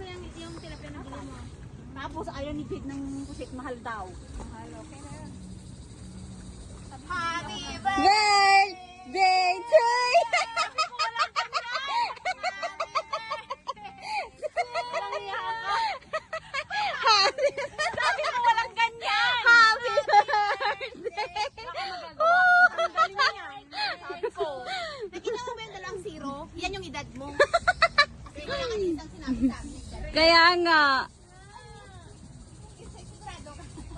Basta yung tilapia na bili mo. Tapos ayaw ni Big ng pusit, mahal daw. Mahal, okay na yun. Happy Birthday to you! Sabi mo walang ganyan! Happy birthday! Ang galing niyan. Sabi ko. Nakita mo ba yung dalawang zero? Yan yung edad mo. Kasi wala ka isang sinabi sa akin. Kaya nga.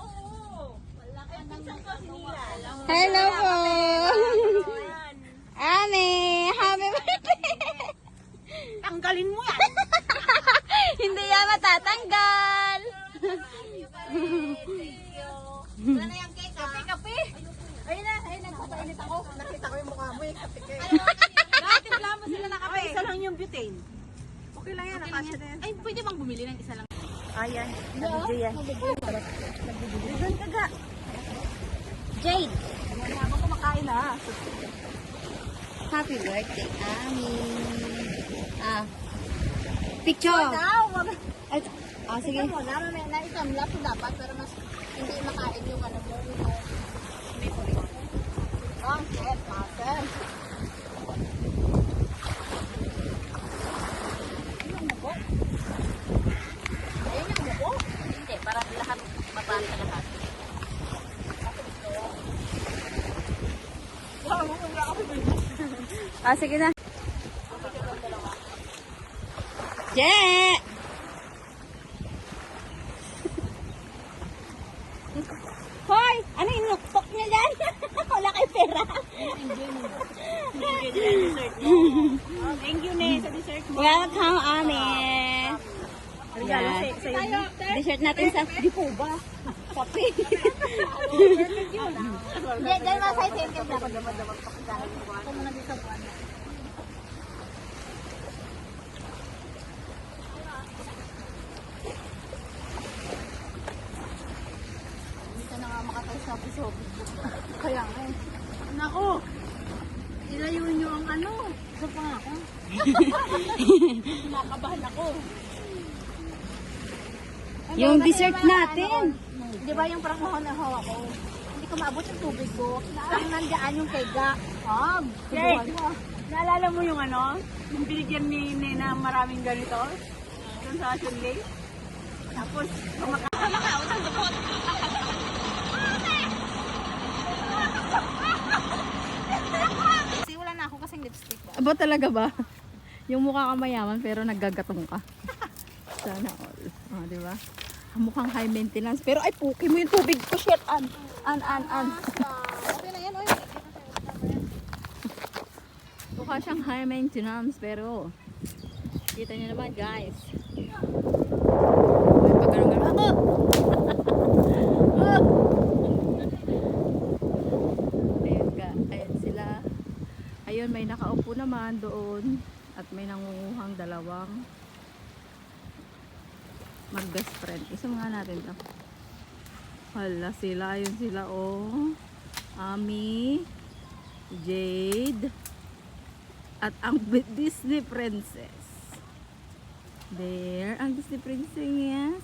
Oo. Wala ka isang sinila. Hello po. Ame, happy birthday. Tanggalin mo yan. Hindi yan matatanggal. Wala na yung cake, kape, kape. Ayun na, nagpapainit ako. Nakita ko yung mukha mo eh, kape kape. Nakatimpla mo sila na kape. Ay, isa lang yung butane. Okay lang yan, nakasya na yan. Ay, pwede bang bumili ng isa lang? Ayan, nabidyo yan. Doon kaga. Jade, Wala habang kumakain na. happy birthday, Ami. Picture. Ay, sige. Ito mo na, may na-itamla po dapat, pero mas hindi makain yung ano mo. Ang shit, master. Ayun yung muko. Hindi, para lahat, mabanta lahat. Sige na. Je! Hoy! Ano yung nuktok niya dyan? Wala kayo pera. Thank you, Ne, sa dessert mo. Welcome, Ami. Regalo Yan. sa'yo. Dessert natin sa... Di po ba? Kape. Dahil masay thinking dapat Dapat pakagaling mo. kung mga dito po. Hindi ka na nga makatay-sabi-sabi. Kaya nga eh. Nako! Ilayuin nyo ang ano. Ito pa nga ako. Nakabahan ako. Yung dessert natin. Di ba yung parang mahon-hawa ko? Hindi ko maabot yung tubig ko. Parang nandiyan yung kega. Jay, naalala mo yung ano? Yung binigyan ni Nena maraming ganito? Doon sa Chunley? Tapos, kumakaon ng dukot. Kasi wala na ako kasing lipstick ba? Aba talaga ba? Yung mukha ka mayaman pero naggagatong ka. Sana all. Di ba? Mukhang high maintenance. Pero ay, puki mo yung tubig ko. Shit, an. Okay na yan, oy. Mukha siyang high maintenance pero kita niyo naman guys. May pagano'n. Ayun sila. Ayun, may nakaupo naman doon at may nangunguhang dalawang mag-best friend. Isa nga natin to. Hala sila. Ayun sila oh. Ami, Jade, at ang Disney Princess. There, ang Disney Princess.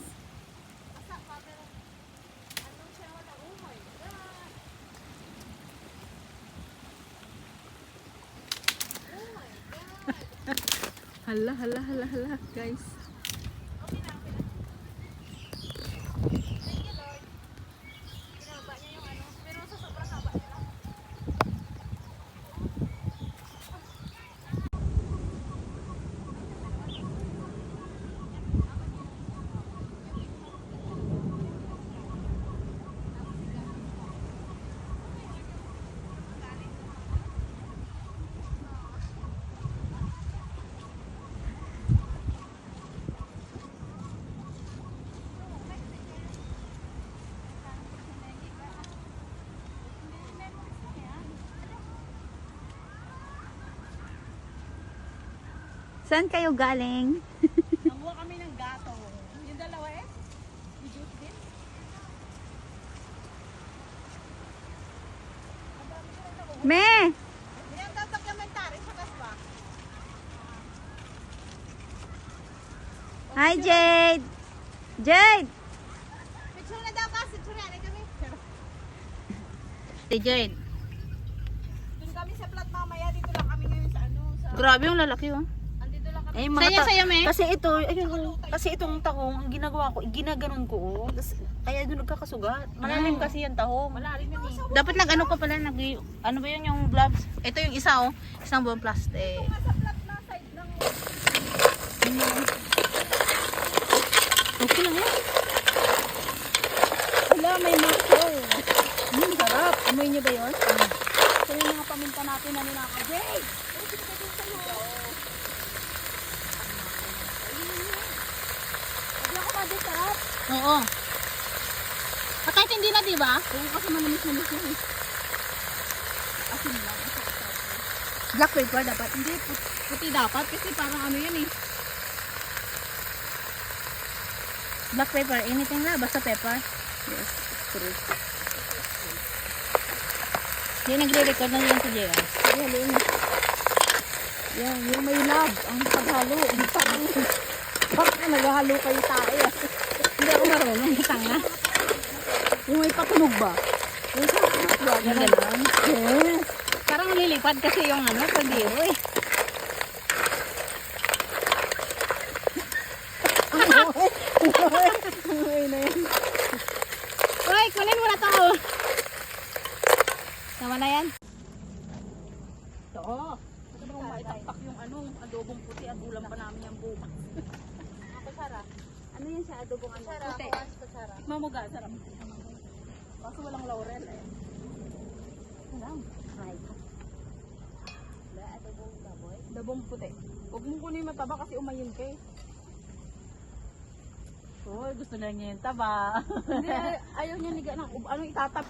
Hala, guys. Saan kayo galing? Nanguha kami ng gato. Yung dalawa eh? May juice din? Me! Yan, documentary sa kasba. Hi, Jade! Jade! Picture na daw ka, picture na kami. Si Jade. Doon kami sa plat mamaya. Dito lang kami ngayon sa ano. Sa... Grabe yung lalaki, oh. Andito lang kami. Eh, Saya, me. kasi ito, ayun, kasi itong tahong, ang ginagawa ko, ginaganon ko, oh. Kaya doon nagkakasugat. Malalim kasi yung tahong. Malalim yan eh. Dapat nag-ano ka pala, ano ba yun yung gloves? Ito yung isa oh, isang buong plastic. Sa plat na side ng... Okay lang yan. Wala, may master. Sarap. Amoy niyo ba yun? Ito yung mga paminta natin na ninaka. Jay! Hindi ako pa din sarap. Oo. Ah, kahit hindi na, di ba? Oo, kasi manamis-namis yun eh. Asin lang. Black pepper dapat. Hindi, puti dapat kasi parang ano yan eh. Black pepper, anything na, basta pepper. Yes, true. Hindi nagre-record na yun si Jay. Yan, yan, yung may love, ang paghalo. Bakit na naghahalo kayo tayo? Hindi ako marunong, tanga. Yung may patunog ba? Yung sa Yung gano'n. Yes. Parang lilipad kasi yung ano, pagdiro eh. Okay na yan. Uy, kunin mo na to. Tama na yan? Oo. Kasi ba kung maitapak yung ano, adobong puti at ulam pa namin yung bukas. Ako Sara. Ano yan sa adobong ano? Puti. Tikman mo ga, sarap. Kaso walang laurel eh. Adobong puti. Huwag mong kunin yung mataba kasi umayin ka eh. Uy, gusto na niya yung taba. Hindi, ayaw niya niga ng ano itatap.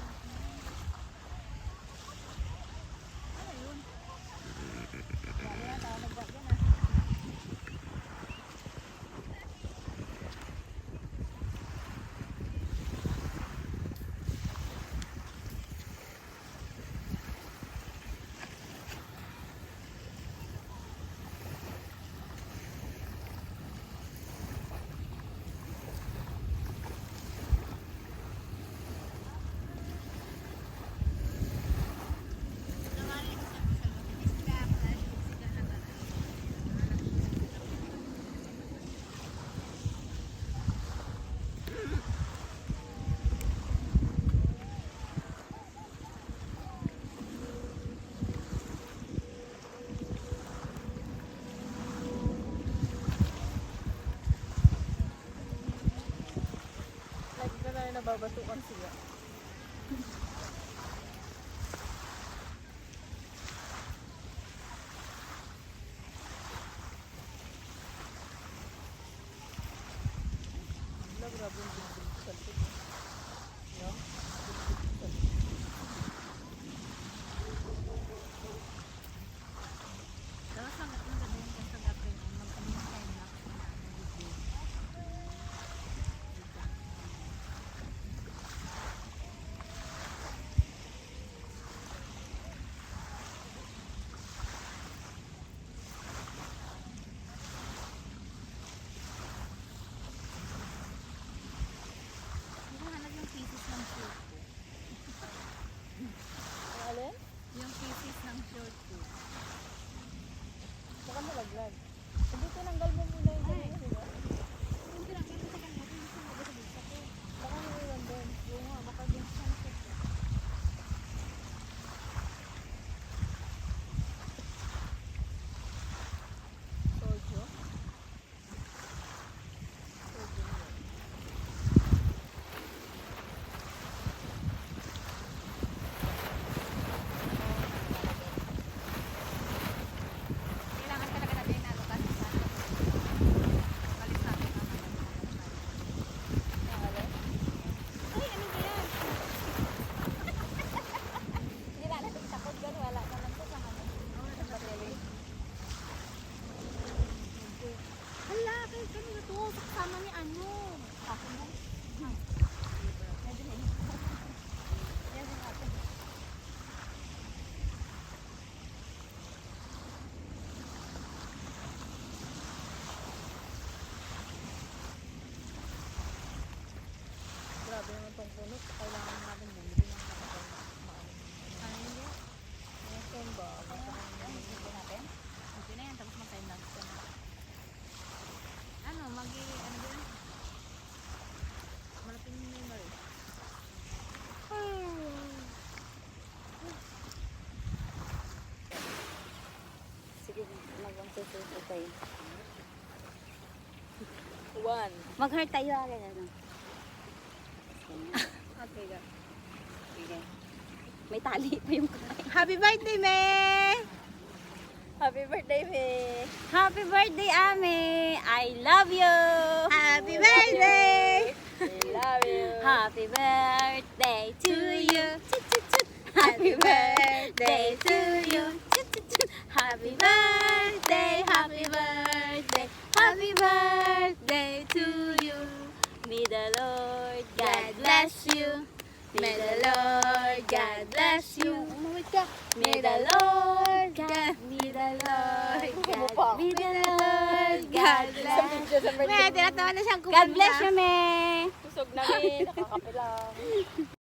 Lagi ka na nababatukan siya. Hinahanap yung pieces ng food. kailangan natin bumili ng ano yun yun? Yung phone ba? Basta natin? Okay na yan, tapos mag-time lapse ka na. Ano, ano yun? Malapit yung memory. Sige, mag-susunod tayo. 1. Mag-heart tayo agad, ano? Okay, go. Sige. May tali pa yung kamay. Happy birthday, Me! Happy birthday, Me! Happy birthday, Ame! I love you! Happy birthday! I love you! Happy birthday to you! Happy birthday to you! Happy birthday! Happy birthday! Happy birthday to you! May the Lord God bless you! May the Lord God bless you! May the Lord God, may the Lord God, may the Lord God bless. May, tinatawa na siyang God bless you, me. Kusog namin, nakakape lang.